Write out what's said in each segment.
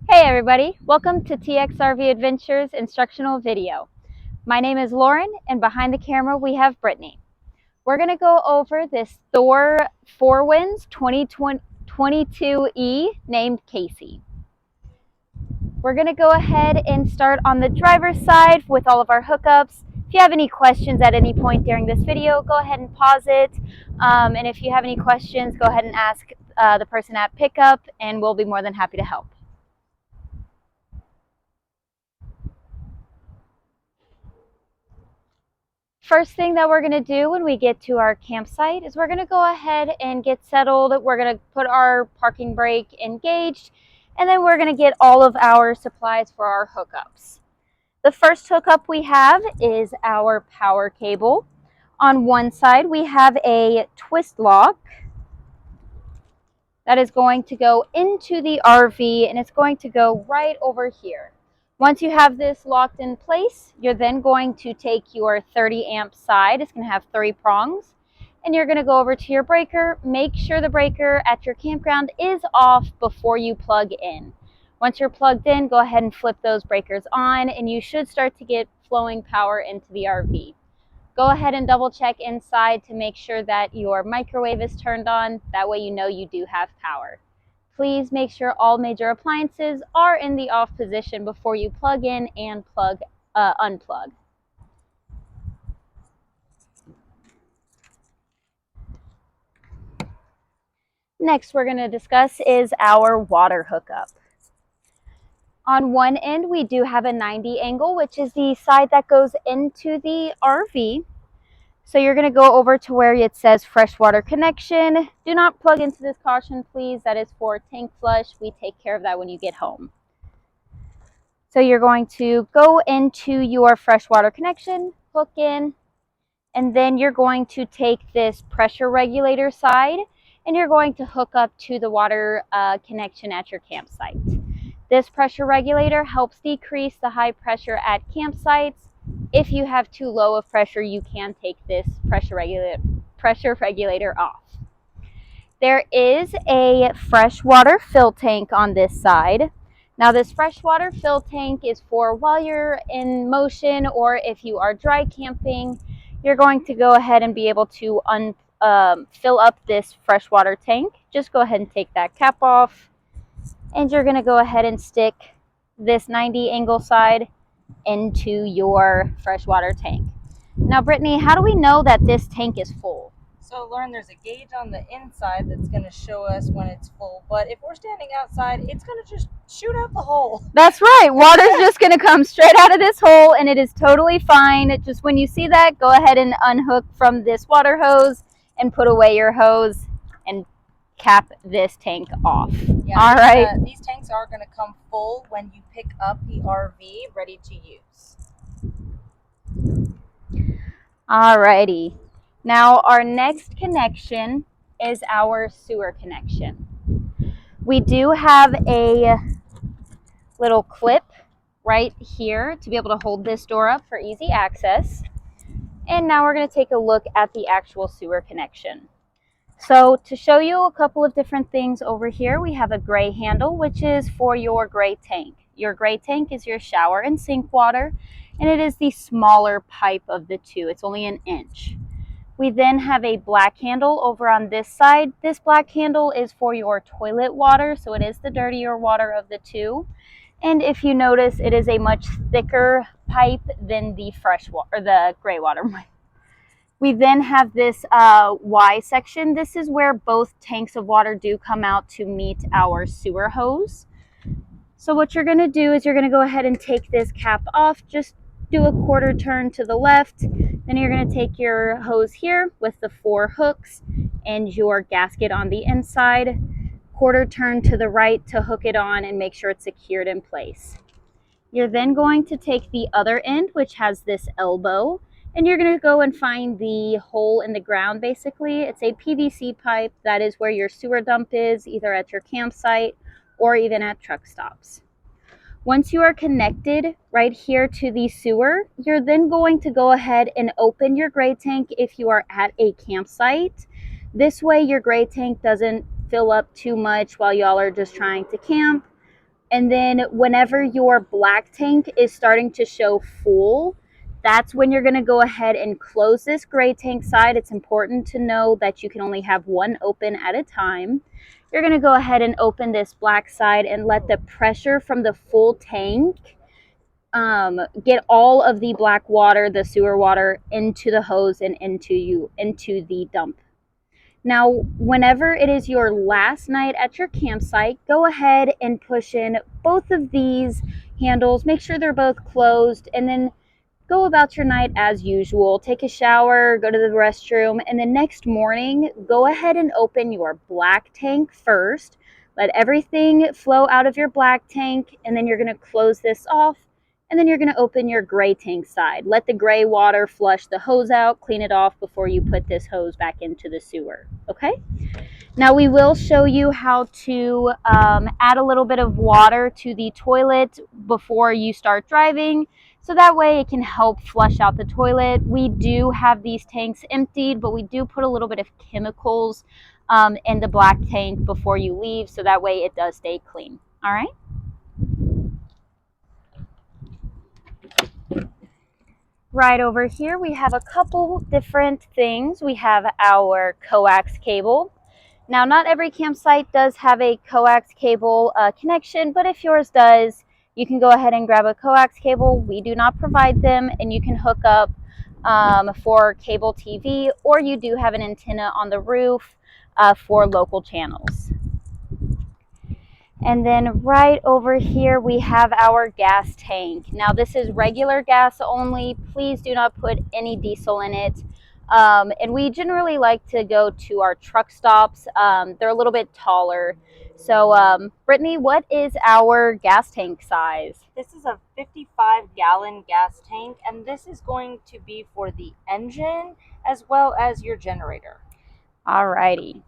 Hey everybody, welcome to TxRvAdventures instructional video. My name is Lauren and behind the camera we have Brittany. We're going to go over this Thor 22E named Kasey. We're going to go ahead and start on the driver's side with all of our hookups. If you have any questions at any point during this video, go ahead and pause it. And if you have any questions, go ahead and ask the person at pickup and we'll be more than happy to help. First thing that we're going to do when we get to our campsite is we're going to go ahead and get settled. We're going to put our parking brake engaged, and then we're going to get all of our supplies for our hookups. The first hookup we have is our power cable. On one side we have a twist lock that is going to go into the RV, and it's going to go right over here. Once you have this locked in place, you're then going to take your 30 amp side. It's going to have 3 prongs, and you're going to go over to your breaker. Make sure the breaker at your campground is off before you plug in. Once you're plugged in, go ahead and flip those breakers on, and you should start to get flowing power into the RV. Go ahead and double check inside to make sure that your microwave is turned on. That way you know you do have power. Please make sure all major appliances are in the off position before you plug in and unplug. Next we're going to discuss is our water hookup. On one end we do have a 90 angle, which is the side that goes into the RV. So you're going to go over to where it says freshwater connection. Do not plug into this, caution please. That is for tank flush. We take care of that when you get home. So you're going to go into your freshwater connection, hook in, and then you're going to take this pressure regulator side and you're going to hook up to the water connection at your campsite. This pressure regulator helps decrease the high pressure at campsites. If you have too low of pressure, you can take this pressure regulator off. There is a freshwater fill tank on this side. Now this freshwater fill tank is for while you're in motion, or if you are dry camping, you're going to go ahead and be able to fill up this freshwater tank. Just go ahead and take that cap off, and you're going to go ahead and stick this 90 angle side into your freshwater tank. Now, Brittany, how do we know that this tank is full? So, Lauren, there's a gauge on the inside that's going to show us when it's full. But if we're standing outside, it's going to just shoot out the hole. That's right. Water's just going to come straight out of this hole, and it is totally fine. Just when you see that, go ahead and unhook from this water hose and put away your hose and cap this tank off. Yeah, all right. These tanks are going to come full when you pick up the RV ready to use. Alrighty. Now our next connection is our sewer connection. We do have a little clip right here to be able to hold this door up for easy access. And now we're going to take a look at the actual sewer connection. So to show you a couple of different things over here, we have a gray handle, which is for your gray tank. Your gray tank is your shower and sink water, and it is the smaller pipe of the two. It's only 1 inch. We then have a black handle over on this side. This black handle is for your toilet water, so it is the dirtier water of the two. And if you notice, it is a much thicker pipe than the fresh water, or the gray water. We then have this Y section. This is where both tanks of water do come out to meet our sewer hose. So what you're going to do is you're going to go ahead and take this cap off. Just do a quarter turn to the left. Then you're going to take your hose here with the 4 hooks and your gasket on the inside. Quarter turn to the right to hook it on and make sure it's secured in place. You're then going to take the other end, which has this elbow, and you're going to go and find the hole in the ground. Basically, it's a PVC pipe. That is where your sewer dump is, either at your campsite or even at truck stops. Once you are connected right here to the sewer, you're then going to go ahead and open your gray tank if you are at a campsite. This way your gray tank doesn't fill up too much while y'all are just trying to camp. And then whenever your black tank is starting to show full, that's when you're going to go ahead and close this gray tank side. It's important to know that you can only have one open at a time. You're going to go ahead and open this black side and let the pressure from the full tank get all of the black water, the sewer water, into the hose and into the dump. Now, whenever it is your last night at your campsite, go ahead and push in both of these handles. Make sure they're both closed, and then go about your night as usual. Take a shower, go to the restroom, and the next morning, go ahead and open your black tank first. Let everything flow out of your black tank, and then you're going to close this off, and then you're going to open your gray tank side. Let the gray water flush the hose out, clean it off before you put this hose back into the sewer, okay? Now we will show you how to add a little bit of water to the toilet before you start driving, so that way it can help flush out the toilet. We do have these tanks emptied, but we do put a little bit of chemicals in the black tank before you leave, so that way it does stay clean. All right? Right over here we have a couple different things. We have our coax cable. Now, not every campsite does have a coax cable connection, but if yours does, you can go ahead and grab a coax cable. We do not provide them, and you can hook up for cable TV, or you do have an antenna on the roof for local channels. And then right over here, we have our gas tank. Now, this is regular gas only. Please do not put any diesel in it. And we generally like to go to our truck stops. They're a little bit taller. So, Brittany, what is our gas tank size? This is a 55-gallon gas tank, and this is going to be for the engine as well as your generator. Alrighty.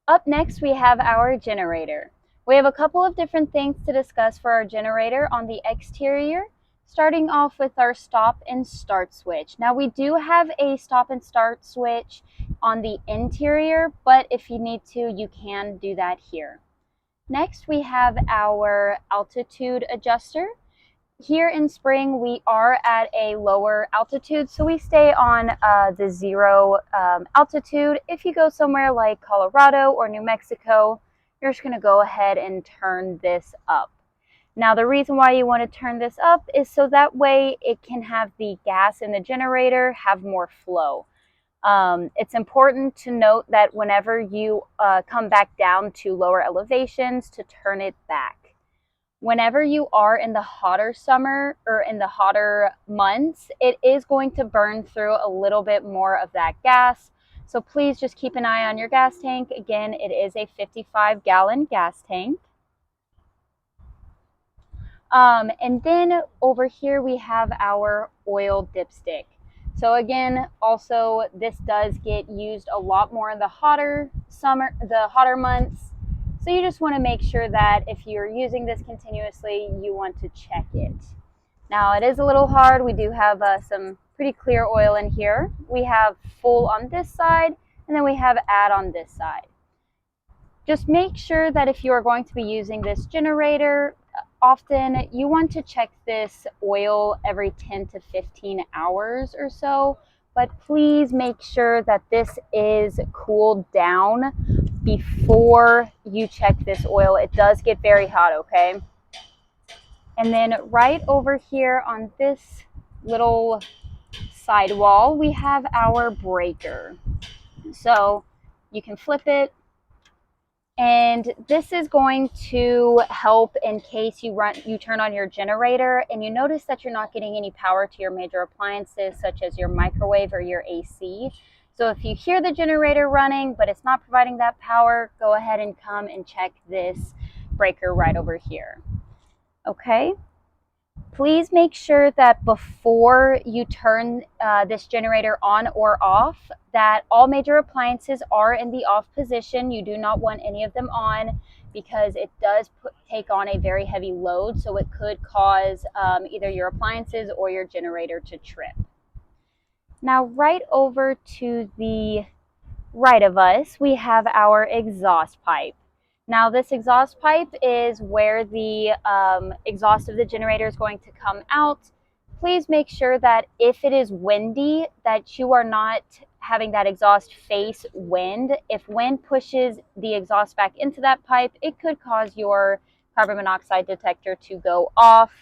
Up next, we have our generator. We have a couple of different things to discuss for our generator on the exterior, starting off with our stop and start switch. Now, we do have a stop and start switch on the interior, but if you need to, you can do that here. Next, we have our altitude adjuster. Here in spring, we are at a lower altitude, so we stay on the 0 altitude. If you go somewhere like Colorado or New Mexico, you're just going to go ahead and turn this up. Now, the reason why you want to turn this up is so that way it can have the gas in the generator have more flow. It's important to note that whenever you come back down to lower elevations, to turn it back. Whenever you are in the hotter summer or in the hotter months, it is going to burn through a little bit more of that gas. So please just keep an eye on your gas tank. Again, it is a 55-gallon gas tank. And then over here we have our oil dipstick. So again, also this does get used a lot more in the hotter months. So you just want to make sure that if you're using this continuously, you want to check it. Now, it is a little hard. We do have some pretty clear oil in here. We have full on this side, and then we have add on this side. Just make sure that if you are going to be using this generator often, you want to check this oil every 10 to 15 hours or so. But please make sure that this is cooled down before you check this oil. It does get very hot, okay? And then right over here on this little sidewall, we have our breaker. So you can flip it, and this is going to help in case you turn on your generator and you notice that you're not getting any power to your major appliances such as your microwave or your AC. So if you hear the generator running but it's not providing that power, go ahead and come and check this breaker right over here. Okay? Please make sure that before you turn this generator on or off, that all major appliances are in the off position. You do not want any of them on because it does take on a very heavy load, so it could cause either your appliances or your generator to trip. Now, right over to the right of us, we have our exhaust pipe. Now this exhaust pipe is where the exhaust of the generator is going to come out. Please make sure that if it is windy, that you are not having that exhaust face wind. If wind pushes the exhaust back into that pipe, it could cause your carbon monoxide detector to go off.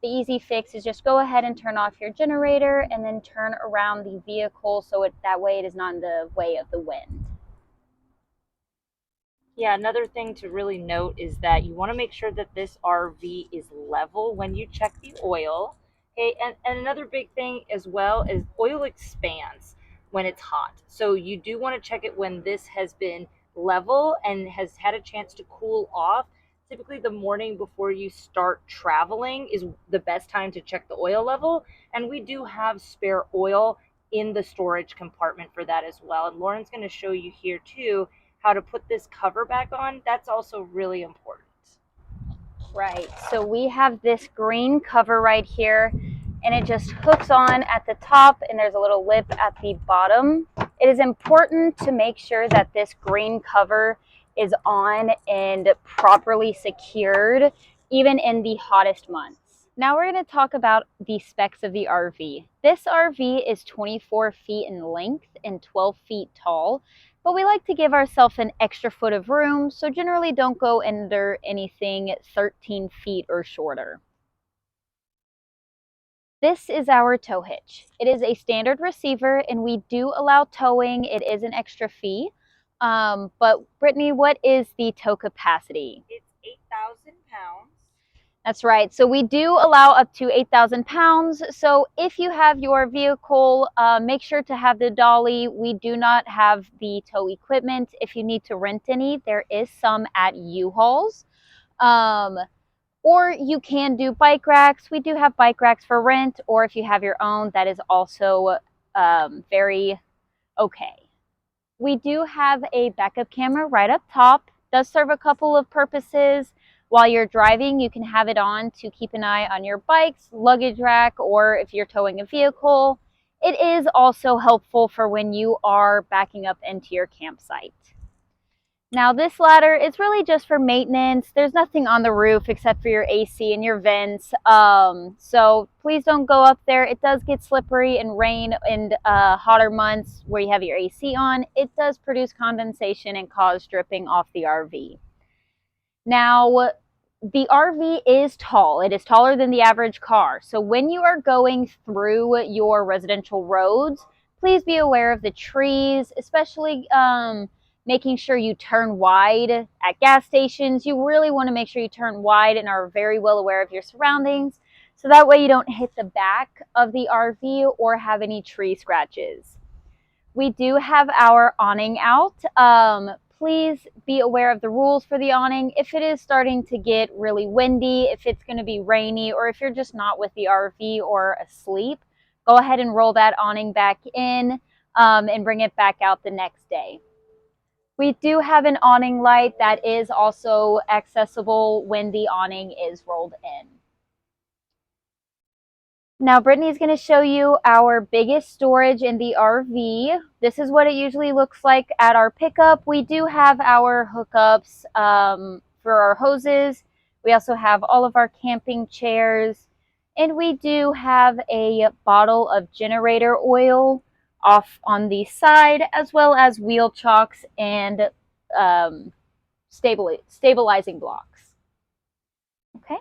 The easy fix is just go ahead and turn off your generator and then turn around the vehicle so that way it is not in the way of the wind. Yeah, another thing to really note is that you want to make sure that this RV is level when you check the oil. Okay, and another big thing as well is oil expands when it's hot. So you do want to check it when this has been level and has had a chance to cool off. Typically the morning before you start traveling is the best time to check the oil level. And we do have spare oil in the storage compartment for that as well. And Lauren's going to show you here too how to put this cover back on. That's also really important. Right, so we have this green cover right here and it just hooks on at the top and there's a little lip at the bottom. It is important to make sure that this green cover is on and properly secured even in the hottest months. Now we're going to talk about the specs of the RV. This RV is 24 feet in length and 12 feet tall, but we like to give ourselves an extra foot of room, so generally don't go under anything 13 feet or shorter. This is our tow hitch. It is a standard receiver and we do allow towing. It is an extra fee. But Brittany, what is the tow capacity? It's 8,000 pounds. That's right. So we do allow up to 8,000 pounds. So if you have your vehicle, make sure to have the dolly. We do not have the tow equipment. If you need to rent any, there is some at U-Hauls. Or you can do bike racks. We do have bike racks for rent, or if you have your own, that is also very okay. We do have a backup camera right up top. It does serve a couple of purposes. While you're driving, you can have it on to keep an eye on your bikes, luggage rack, or if you're towing a vehicle. It is also helpful for when you are backing up into your campsite. Now this ladder is really just for maintenance. There's nothing on the roof except for your AC and your vents. So please don't go up there. It does get slippery and rain in hotter months where you have your AC on. It does produce condensation and cause dripping off the RV. Now, the RV is tall. It is taller than the average car. So when you are going through your residential roads, please be aware of the trees, especially making sure you turn wide at gas stations. You really want to make sure you turn wide and are very well aware of your surroundings. So that way you don't hit the back of the RV or have any tree scratches. We do have our awning out. Please be aware of the rules for the awning. If it is starting to get really windy, if it's going to be rainy, or if you're just not with the RV or asleep, go ahead and roll that awning back in and bring it back out the next day. We do have an awning light that is also accessible when the awning is rolled in. Now Brittany is going to show you our biggest storage in the RV. This is what it usually looks like at our pickup. We do have our hookups for our hoses. We also have all of our camping chairs. And we do have a bottle of generator oil off on the side, as well as wheel chocks and stabilizing blocks. Okay.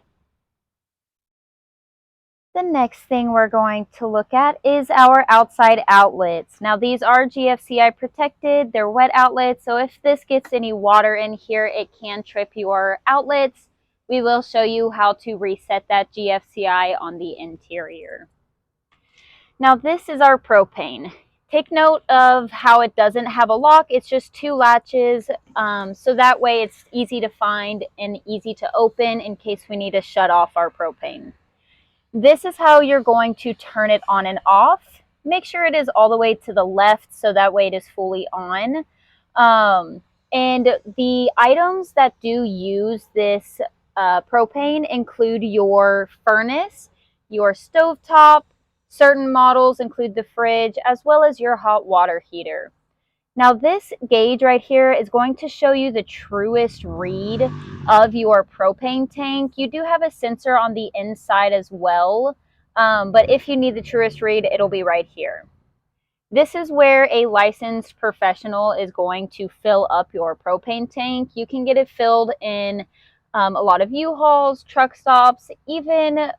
The next thing we're going to look at is our outside outlets. Now these are GFCI protected, they're wet outlets, so if this gets any water in here, it can trip your outlets. We will show you how to reset that GFCI on the interior. Now this is our propane. Take note of how it doesn't have a lock, it's just two latches, so that way it's easy to find and easy to open in case we need to shut off our propane. This is how you're going to turn it on and off. Make sure it is all the way to the left so that way it is fully on. And the items that do use this propane include your furnace, your stovetop, certain models include the fridge, as well as your hot water heater. Now this gauge right here is going to show you the truest read of your propane tank. You do have a sensor on the inside as well, but if you need the truest read, it'll be right here. This is where a licensed professional is going to fill up your propane tank. You can get it filled in a lot of U-Hauls, truck stops, even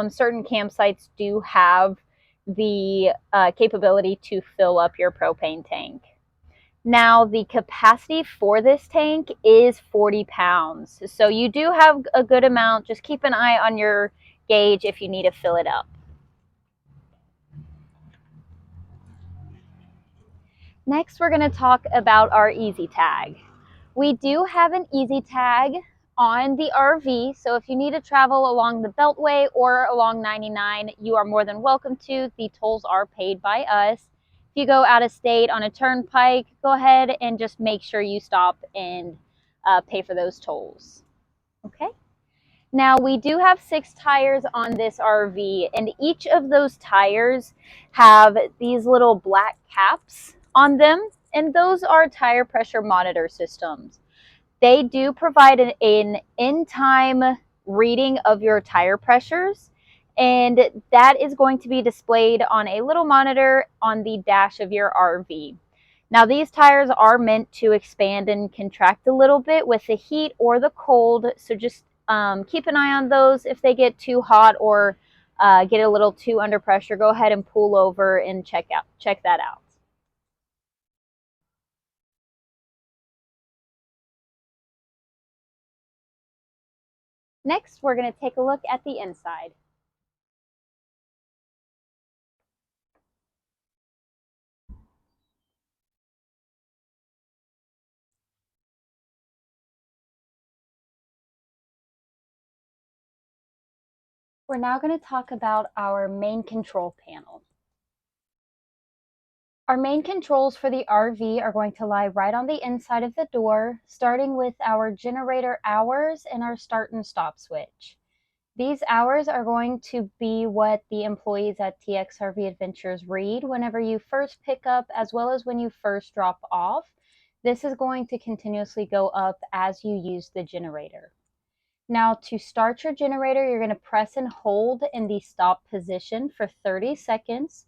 certain campsites do have the capability to fill up your propane tank. Now, the capacity for this tank is 40 pounds. So you do have a good amount. Just keep an eye on your gauge if you need to fill it up. Next, we're going to talk about our easy tag. We do have an easy tag on the RV, so if you need to travel along the Beltway or along 99, you are more than welcome to. The tolls are paid by us. If you go out of state on a turnpike, go ahead and just make sure you stop and pay for those tolls. Okay. Now, we do have 6 tires on this RV, and each of those tires have these little black caps on them, and those are tire pressure monitor systems. They do provide an in-time reading of your tire pressures, and that is going to be displayed on a little monitor on the dash of your RV. Now, these tires are meant to expand and contract a little bit with the heat or the cold, so just keep an eye on those. If they get too hot or get a little too under pressure, go ahead and pull over and check that out. Next, we're going to take a look at the inside. We're now going to talk about our main control panel. Our main controls for the RV are going to lie right on the inside of the door, starting with our generator hours and our start and stop switch. These hours are going to be what the employees at TxRvAdventures read whenever you first pick up as well as when you first drop off. This is going to continuously go up as you use the generator. Now, to start your generator, you're going to press and hold in the stop position for 30 seconds.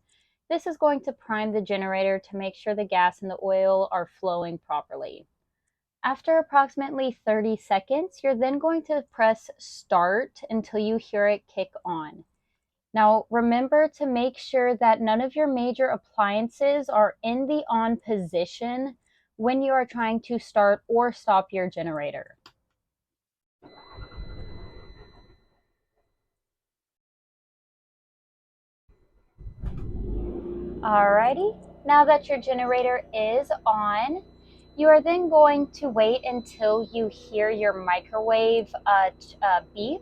This is going to prime the generator to make sure the gas and the oil are flowing properly. After approximately 30 seconds, you're then going to press start until you hear it kick on. Now, remember to make sure that none of your major appliances are in the on position when you are trying to start or stop your generator. Alrighty, now that your generator is on, you are then going to wait until you hear your microwave beep,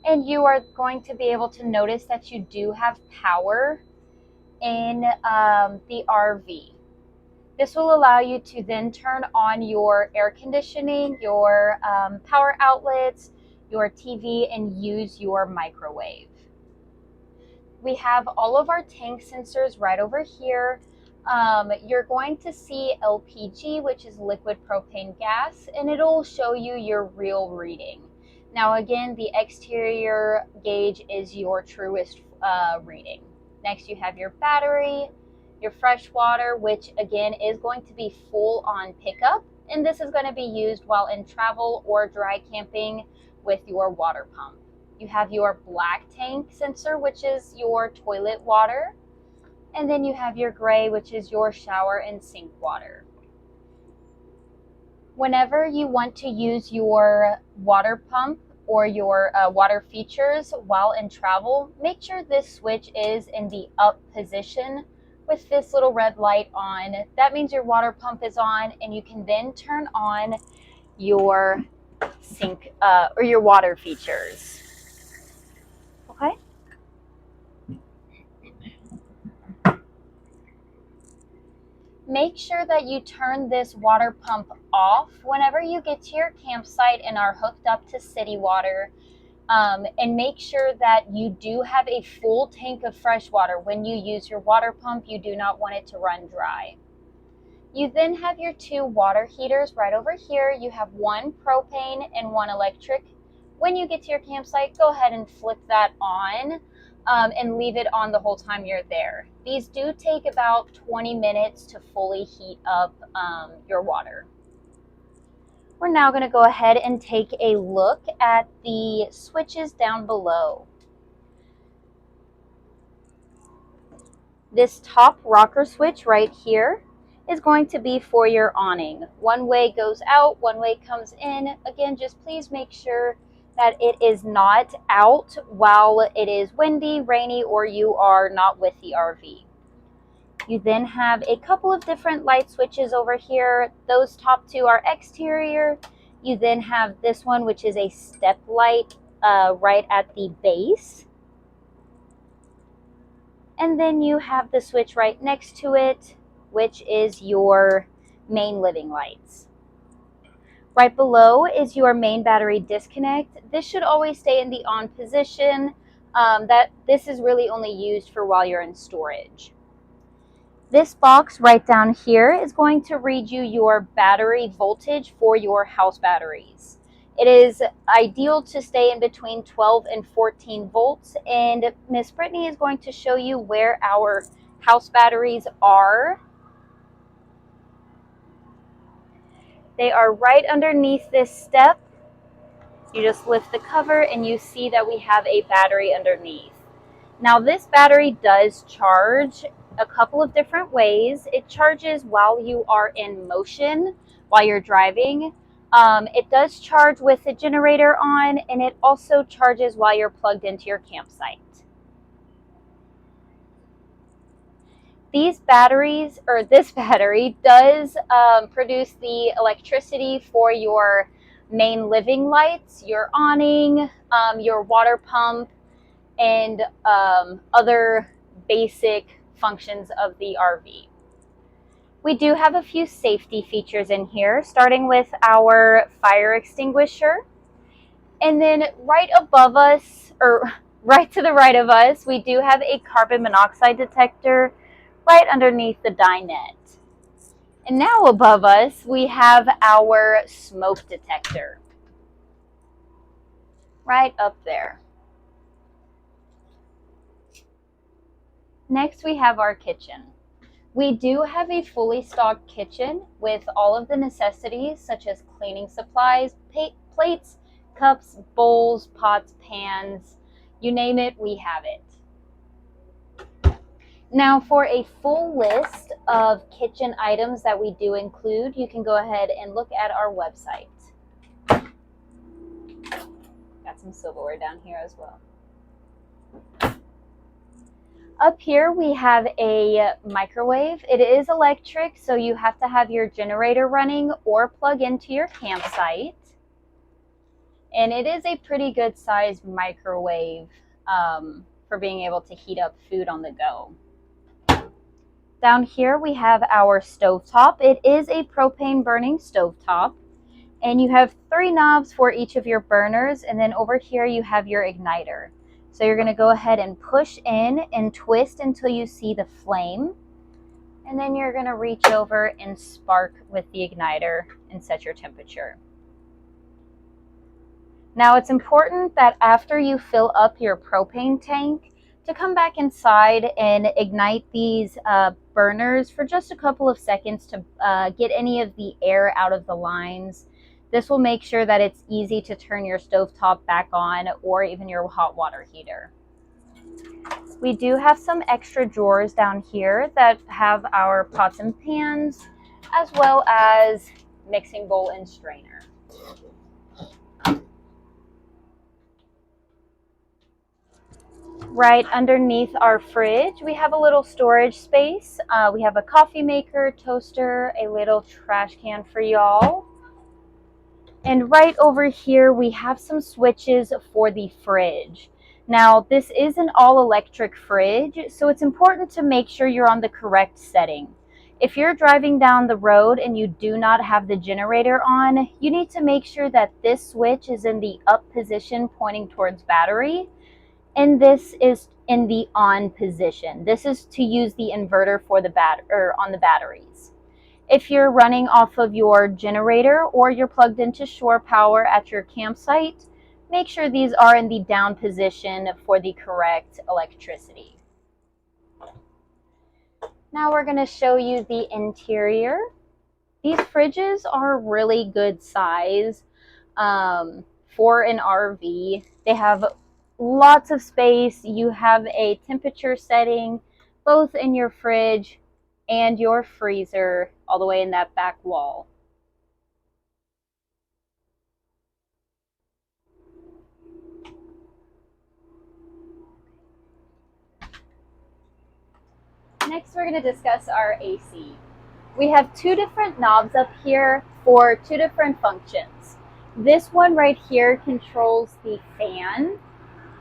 and you are going to be able to notice that you do have power in the RV. This will allow you to then turn on your air conditioning, your power outlets, your TV, and use your microwave. We have all of our tank sensors right over here. You're going to see LPG, which is liquid propane gas, and it'll show you your real reading. Now again, the exterior gauge is your truest reading. Next, you have your battery, your fresh water, which again is going to be full on pickup, and this is going to be used while in travel or dry camping with your water pump. You have your black tank sensor, which is your toilet water. And then you have your gray, which is your shower and sink water. Whenever you want to use your water pump or your water features while in travel, make sure this switch is in the up position with this little red light on. That means your water pump is on, and you can then turn on your sink or your water features. Okay. Make sure that you turn this water pump off whenever you get to your campsite and are hooked up to city water. And make sure that you do have a full tank of fresh water. When you use your water pump, you do not want it to run dry. You then have your two water heaters right over here. You have one propane and one electric. When you get to your campsite, go ahead and flip that on and leave it on the whole time you're there. These do take about 20 minutes to fully heat up your water. We're now going to go ahead and take a look at the switches down below. This top rocker switch right here is going to be for your awning. One way goes out, one way comes in. Again, just please make sure that it is not out while it is windy, rainy, or you are not with the RV. You then have a couple of different light switches over here. Those top two are exterior. You then have this one, which is a step light right at the base. And then you have the switch right next to it, which is your main living lights. Right below is your main battery disconnect. This should always stay in the on position. This is really only used for while you're in storage. This box right down here is going to read you your battery voltage for your house batteries. It is ideal to stay in between 12 and 14 volts, and Miss Brittany is going to show you where our house batteries are. They are right underneath this step. You just lift the cover and you see that we have a battery underneath. Now this battery does charge a couple of different ways. It charges while you are in motion, while you're driving. It does charge with the generator on, and it also charges while you're plugged into your campsite. These batteries, or this battery, does produce the electricity for your main living lights, your awning, your water pump, and other basic functions of the RV. We do have a few safety features in here, starting with our fire extinguisher. And then right above us, or right to the right of us, we do have a carbon monoxide detector right underneath the dinette. And now above us, we have our smoke detector right up there. Next, we have our kitchen. We do have a fully stocked kitchen with all of the necessities such as cleaning supplies, plates, cups, bowls, pots, pans, you name it, we have it. Now for a full list of kitchen items that we do include, you can go ahead and look at our website. Got some silverware down here as well. Up here we have a microwave. It is electric, so you have to have your generator running or plug into your campsite. And it is a pretty good sized microwave for being able to heat up food on the go. Down here we have our stovetop. It is a propane burning stovetop. And you have 3 knobs for each of your burners, and then over here you have your igniter. So you're going to go ahead and push in and twist until you see the flame. And then you're going to reach over and spark with the igniter and set your temperature. Now it's important that after you fill up your propane tank, to come back inside and ignite these burners for just a couple of seconds to get any of the air out of the lines. This will make sure that it's easy to turn your stovetop back on or even your hot water heater. We do have some extra drawers down here that have our pots and pans, as well as mixing bowl and strainer. Right underneath our fridge, we have a little storage space. We have a coffee maker, toaster, a little trash can for y'all. And right over here, we have some switches for the fridge. Now, this is an all-electric fridge, so it's important to make sure you're on the correct setting. If you're driving down the road and you do not have the generator on, you need to make sure that this switch is in the up position pointing towards battery, and this is in the on position. This is to use the inverter for the on the batteries. If you're running off of your generator or you're plugged into shore power at your campsite, make sure these are in the down position for the correct electricity. Now we're going to show you the interior. These fridges are really good size for an RV. They have lots of space. You have a temperature setting both in your fridge and your freezer all the way in that back wall. Next, we're going to discuss our AC. We have two different knobs up here for two different functions. This one right here controls the fan,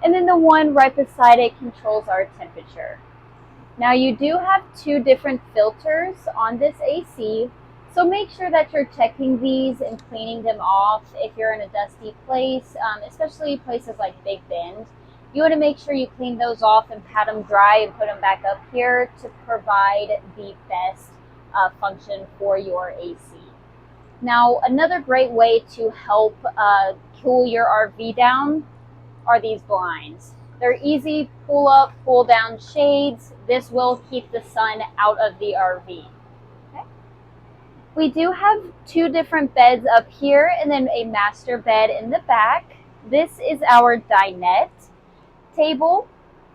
and then the one right beside it controls our temperature. Now you do have two different filters on this AC, so make sure that you're checking these and cleaning them off if you're in a dusty place, especially places like Big Bend. You want to make sure you clean those off and pat them dry and put them back up here to provide the best function for your AC. Now, another great way to help cool your RV down are these blinds. They're easy pull up, pull down shades. This will keep the sun out of the RV. Okay. We do have two different beds up here and then a master bed in the back. This is our dinette table,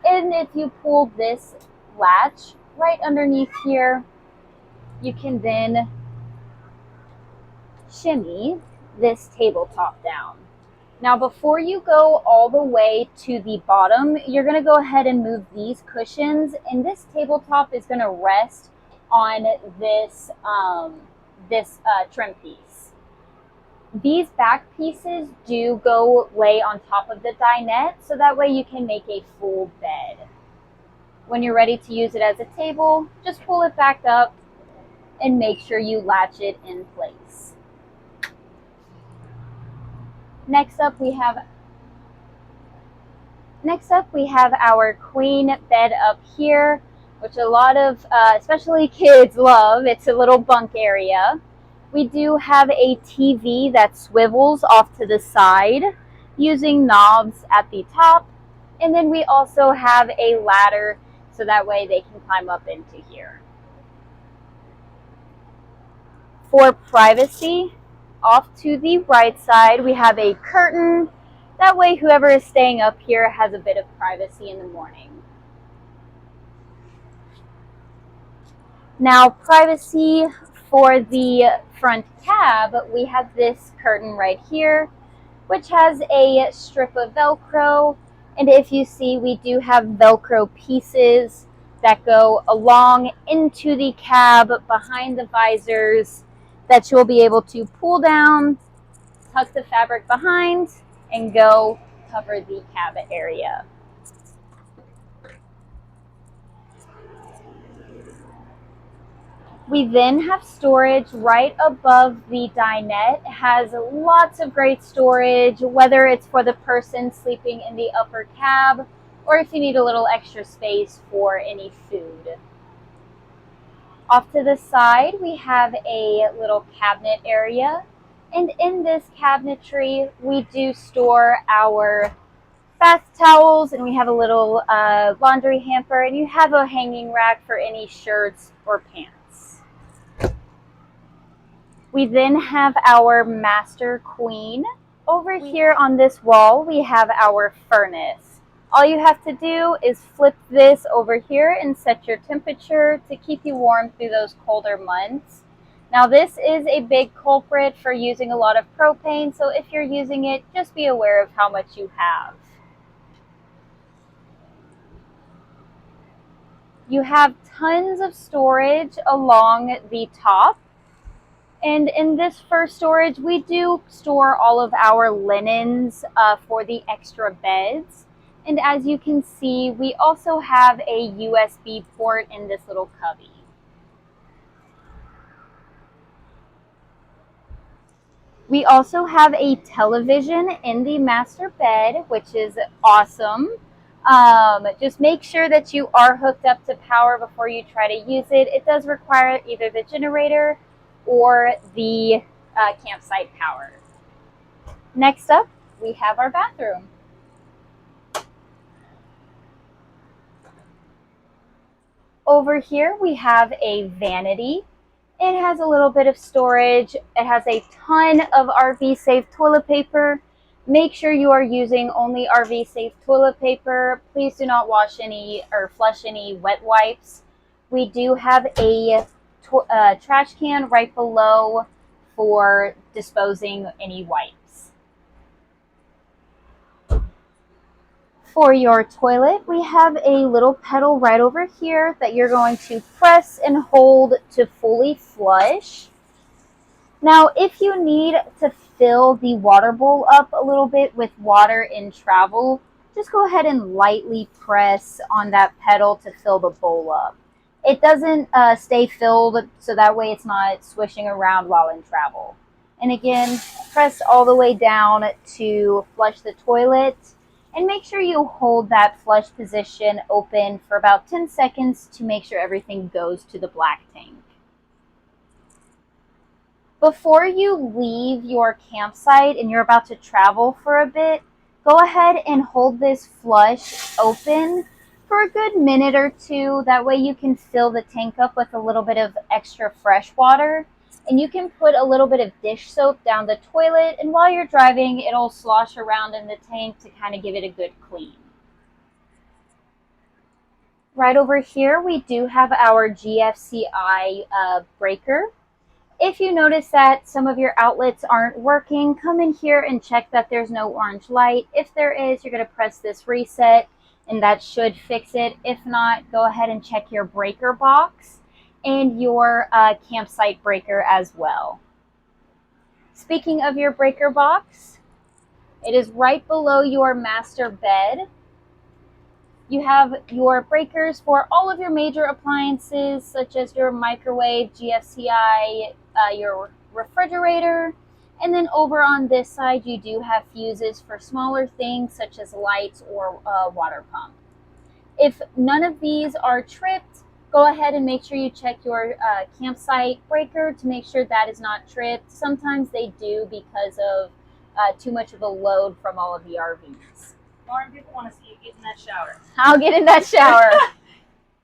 and if you pull this latch right underneath here, you can then shimmy this tabletop down. Now before you go all the way to the bottom, you're going to go ahead and move these cushions, and this tabletop is going to rest on this trim piece. These back pieces do go lay on top of the dinette, so that way you can make a full bed. When you're ready to use it as a table, just pull it back up and make sure you latch it in place. Next up we have our queen bed up here, which a lot of especially kids love. It's a little bunk area. We do have a TV that swivels off to the side using knobs at the top, and then we also have a ladder so that way they can climb up into here. For privacy, off to the right side, we have a curtain. That way whoever is staying up here has a bit of privacy in the morning. Now, privacy for the front cab, we have this curtain right here, which has a strip of Velcro. And if you see, we do have Velcro pieces that go along into the cab behind the visors that you'll be able to pull down, tuck the fabric behind, and go cover the cab area. We then have storage right above the dinette. It has lots of great storage, whether it's for the person sleeping in the upper cab or if you need a little extra space for any food. Off to the side, we have a little cabinet area, and in this cabinetry, we do store our bath towels, and we have a little laundry hamper, and you have a hanging rack for any shirts or pants. We then have our master queen. Over here on this wall, we have our furnace. All you have to do is flip this over here and set your temperature to keep you warm through those colder months. Now this is a big culprit for using a lot of propane, so if you're using it, just be aware of how much you have. You have tons of storage along the top. And in this first storage, we do store all of our linens for the extra beds. And as you can see, we also have a USB port in this little cubby. We also have a television in the master bed, which is awesome. Just make sure that you are hooked up to power before you try to use it. It does require either the generator or the campsite power. Next up, we have our bathroom. Over here, we have a vanity. It has a little bit of storage. It has a ton of RV safe toilet paper. Make sure you are using only RV safe toilet paper. Please do not wash any or flush any wet wipes. We do have a trash can right below for disposing any wipes. For your toilet, we have a little pedal right over here that you're going to press and hold to fully flush. Now, if you need to fill the water bowl up a little bit with water in travel, just go ahead and lightly press on that pedal to fill the bowl up. It doesn't stay filled, so that way it's not swishing around while in travel. And again, press all the way down to flush the toilet. And make sure you hold that flush position open for about 10 seconds to make sure everything goes to the black tank. Before you leave your campsite and you're about to travel for a bit, go ahead and hold this flush open for a good minute or two. That way you can fill the tank up with a little bit of extra fresh water. And you can put a little bit of dish soap down the toilet, and while you're driving, it'll slosh around in the tank to kind of give it a good clean. Right over here, we do have our GFCI breaker. If you notice that some of your outlets aren't working, come in here and check that there's no orange light. If there is, you're going to press this reset, and that should fix it. If not, go ahead and check your breaker box and your campsite breaker as well. Speaking of your breaker box, it is right below your master bed. You have your breakers for all of your major appliances, such as your microwave, GFCI, your refrigerator, and then over on this side you do have fuses for smaller things such as lights or water pump. If none of these are tripped, go ahead and make sure you check your campsite breaker to make sure that is not tripped. Sometimes they do because of too much of a load from all of the RVs. Lauren, people want to see you get in that shower. I'll get in that shower.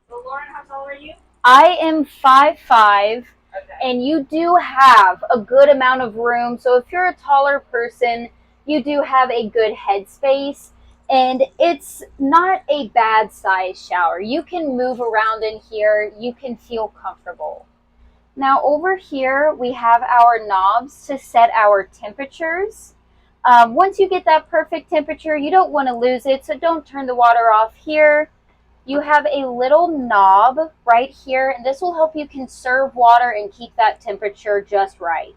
So Lauren, how tall are you? I am 5'5", Okay. and you do have a good amount of room. So if you're a taller person, you do have a good headspace. And it's not a bad size shower. You can move around in here. You can feel comfortable. Now over here, we have our knobs to set our temperatures. Once you get that perfect temperature, you don't want to lose it, so don't turn the water off here. You have a little knob right here, and this will help you conserve water and keep that temperature just right.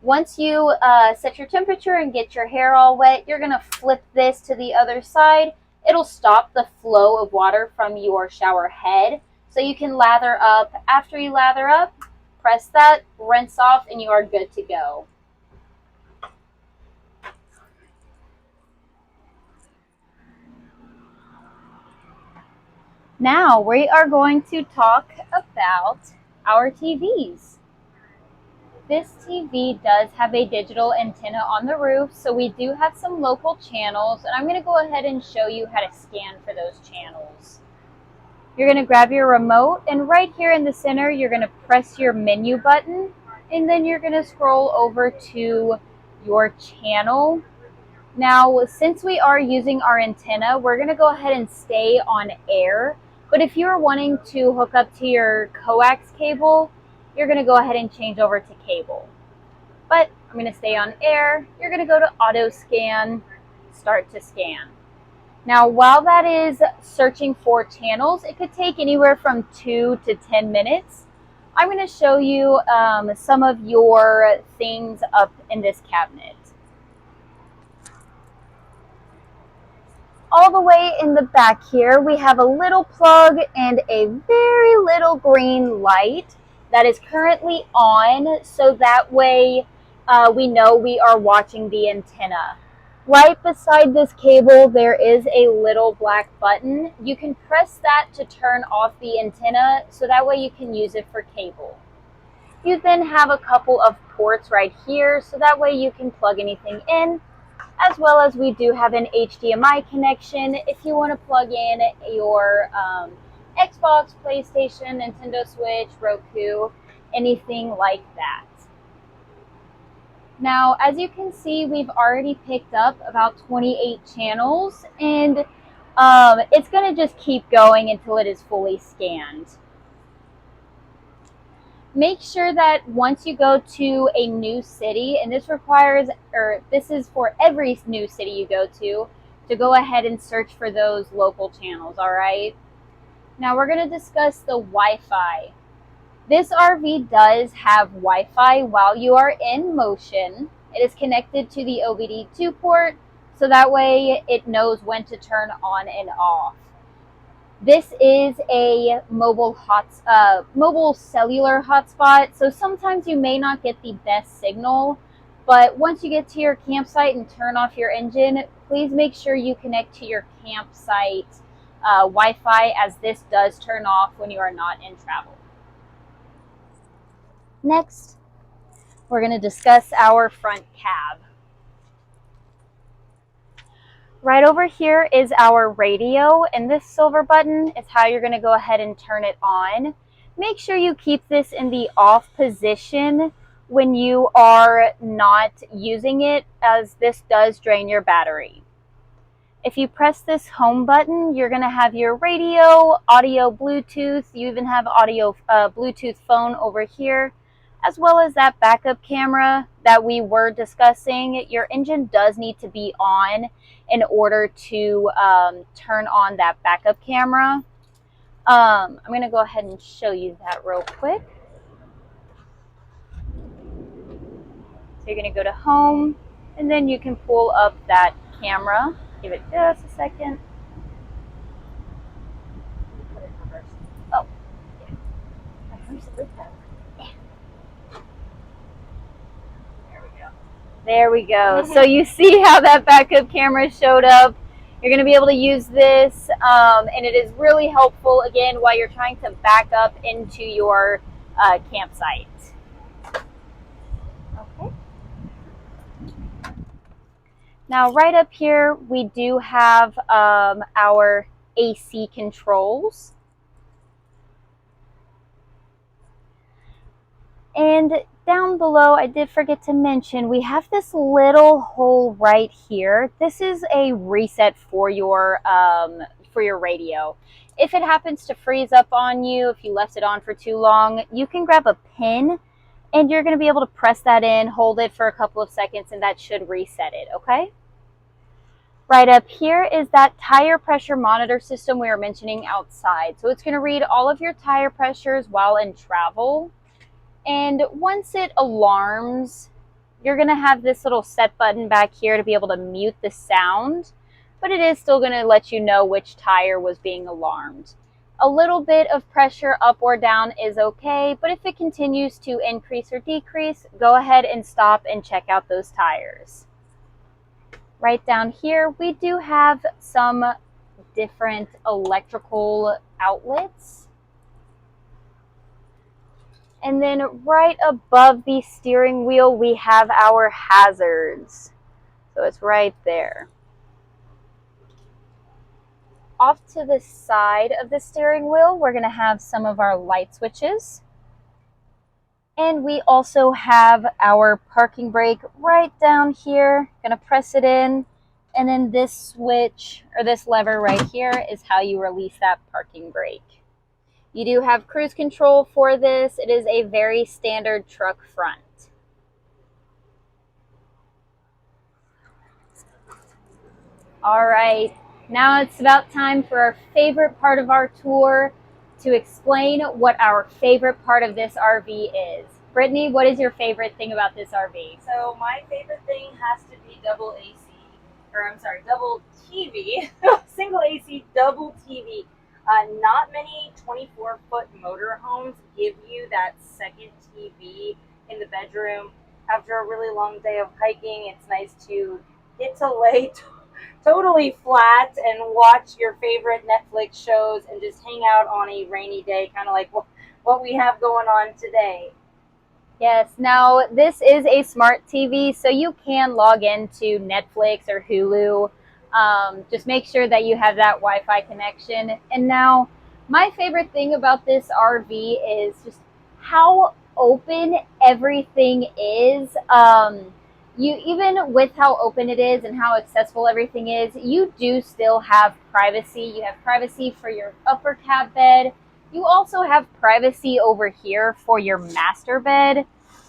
Once you set your temperature and get your hair all wet, you're going to flip this to the other side. It'll stop the flow of water from your shower head so you can lather up. After you lather up, press that, rinse off, and you are good to go. Now we are going to talk about our TVs. This TV does have a digital antenna on the roof, so we do have some local channels, and I'm going to go ahead and show you how to scan for those channels. You're going to grab your remote, and right here in the center, you're going to press your menu button, and then you're going to scroll over to your channel. Now, since we are using our antenna, we're going to go ahead and stay on air, but if you're wanting to hook up to your coax cable, you're going to go ahead and change over to cable. But I'm going to stay on air. You're going to go to auto scan, start to scan. Now, while that is searching for channels, it could take anywhere from 2 to 10 minutes. I'm going to show you some of your things up in this cabinet. All the way in the back here, we have a little plug and a very little green light that is currently on, so that way we know we are watching the antenna. Right beside this cable, there is a little black button. You can press that to turn off the antenna, so that way you can use it for cable. You then have a couple of ports right here, so that way you can plug anything in, as well as we do have an HDMI connection if you want to plug in your Xbox, PlayStation, Nintendo Switch, Roku, anything like that. Now, as you can see, we've already picked up about 28 channels, and it's going to just keep going until it is fully scanned. Make sure that once you go to a new city, and this requires, or this is for every new city you go to go ahead and search for those local channels, all right? Now we're going to discuss the Wi-Fi. This RV does have Wi-Fi while you are in motion. It is connected to the OBD2 port, so that way it knows when to turn on and off. This is a mobile cellular hotspot, so sometimes you may not get the best signal, but once you get to your campsite and turn off your engine, please make sure you connect to your campsite Wi-Fi, as this does turn off when you are not in travel. Next, we're going to discuss our front cab. Right over here is our radio, and this silver button is how you're going to go ahead and turn it on. Make sure you keep this in the off position when you are not using it, as this does drain your battery. If you press this home button, you're going to have your radio, audio, Bluetooth. You even have audio Bluetooth phone over here, as well as that backup camera that we were discussing. Your engine does need to be on in order to turn on that backup camera. I'm going to go ahead and show you that real quick. So you're going to go to home, and then you can pull up that camera. Give it just a second. Put it in reverse. Oh, yeah. Reverse it with that. There we go. So you see how that backup camera showed up. You're going to be able to use this, and it is really helpful, again, while you're trying to back up into your campsite. Okay. Now, right up here, we do have our AC controls. And down below, I did forget to mention, we have this little hole right here. This is a reset for your radio. If it happens to freeze up on you, if you left it on for too long, you can grab a pin, and you're going to be able to press that in, hold it for a couple of seconds, and that should reset it, okay? Right up here is that tire pressure monitor system we were mentioning outside. So it's going to read all of your tire pressures while in travel. And once it alarms, you're going to have this little set button back here to be able to mute the sound, but it is still going to let you know which tire was being alarmed. A little bit of pressure up or down is okay, but if it continues to increase or decrease, go ahead and stop and check out those tires. Right down here, we do have some different electrical outlets. And then right above the steering wheel, we have our hazards. So it's right there. Off to the side of the steering wheel, we're going to have some of our light switches. And we also have our parking brake right down here. Going to press it in. And then this switch, or this lever right here, is how you release that parking brake. You do have cruise control for this. It is a very standard truck front. All right, now it's about time for our favorite part of our tour, to explain what our favorite part of this RV is. Brittany, what is your favorite thing about this RV? So my favorite thing has to be double TV, single AC, double TV. Not many 24-foot motorhomes give you that second TV in the bedroom. After a really long day of hiking, it's nice to get to lay totally flat and watch your favorite Netflix shows and just hang out on a rainy day, kind of like what we have going on today. Yes, now this is a smart TV, so you can log into Netflix or Hulu. Just make sure that you have that Wi-Fi connection. And now, my favorite thing about this RV is just how open everything is. You even with how open it is and how accessible everything is, you do still have privacy. You have privacy for your upper cab bed. You also have privacy over here for your master bed.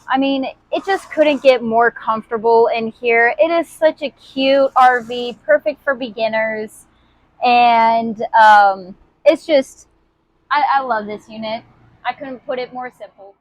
I mean, it just couldn't get more comfortable in here. It is such a cute RV, perfect for beginners. And it's just, I love this unit. I couldn't put it more simple.